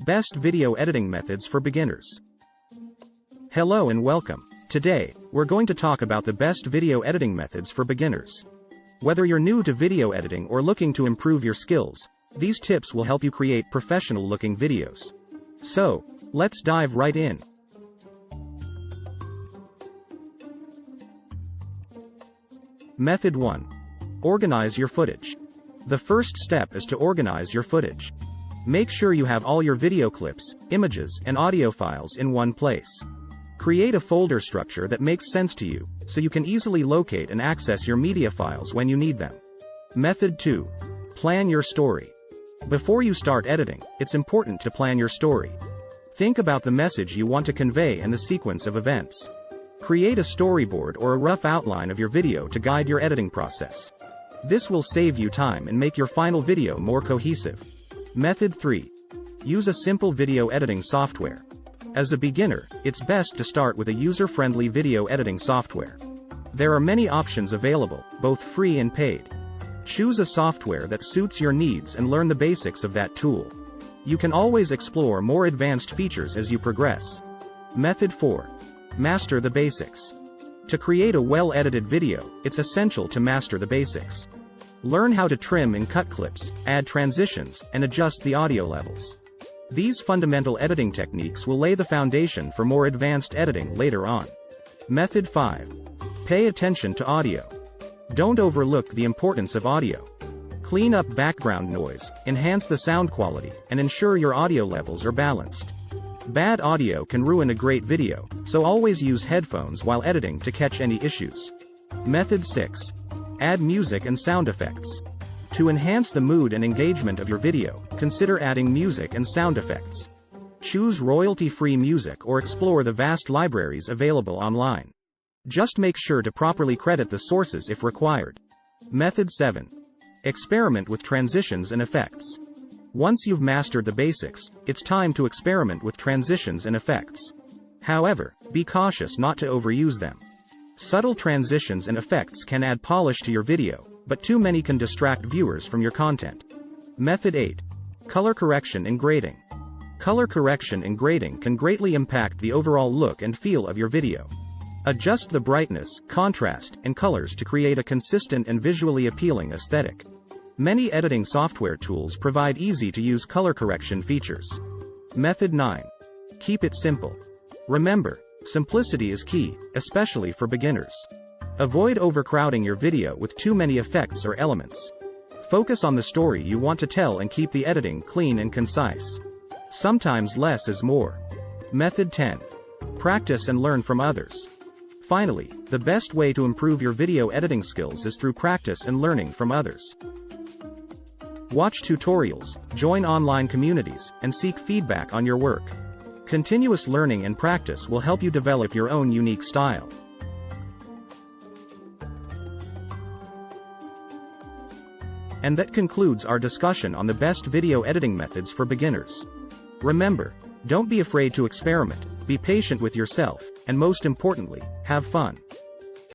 Best video editing methods for beginners. Hello and welcome. Today, we're going to talk about the best video editing methods for beginners. Whether you're new to video editing or looking to improve your skills, these tips will help you create professional-looking videos. So, let's dive right in. Method 1. Organize your footage. The first step is to organize your footage. Make sure you have all your video clips, images, and audio files in one place. Create a folder structure that makes sense to you, so you can easily locate and access your media files when you need them. Method 2. Plan your story. Before you start editing, it's important to plan your story. Think about the message you want to convey and the sequence of events. Create a storyboard or a rough outline of your video to guide your editing process. This will save you time and make your final video more cohesive. Method 3. Use a simple video editing software. As a beginner, it's best to start with a user-friendly video editing software. There are many options available, both free and paid. Choose a software that suits your needs and learn the basics of that tool. You can always explore more advanced features as you progress. Method 4. Master the basics. To create a well-edited video, it's essential to master the basics. Learn how to trim and cut clips, add transitions, and adjust the audio levels. These fundamental editing techniques will lay the foundation for more advanced editing later on. Method 5. Pay attention to audio. Don't overlook the importance of audio. Clean up background noise, enhance the sound quality, and ensure your audio levels are balanced. Bad audio can ruin a great video, so always use headphones while editing to catch any issues. Method 6. Add music and sound effects. To enhance the mood and engagement of your video, consider adding music and sound effects. Choose royalty-free music or explore the vast libraries available online. Just make sure to properly credit the sources if required. Method 7. Experiment with transitions and effects. Once you've mastered the basics, it's time to experiment with transitions and effects. However, be cautious not to overuse them. Subtle transitions and effects can add polish to your video, but too many can distract viewers from your content. Method 8. Color correction and grading. Color correction and grading can greatly impact the overall look and feel of your video. Adjust the brightness, contrast, and colors to create a consistent and visually appealing aesthetic. Many editing software tools provide easy-to-use color correction features. Method 9. Keep it simple. Remember, simplicity is key, especially for beginners. Avoid overcrowding your video with too many effects or elements. Focus on the story you want to tell and keep the editing clean and concise. Sometimes less is more. Method 10. Practice and learn from others. Finally, the best way to improve your video editing skills is through practice and learning from others. Watch tutorials, join online communities, and seek feedback on your work. Continuous learning and practice will help you develop your own unique style. And that concludes our discussion on the best video editing methods for beginners. Remember, don't be afraid to experiment, be patient with yourself, and most importantly, have fun.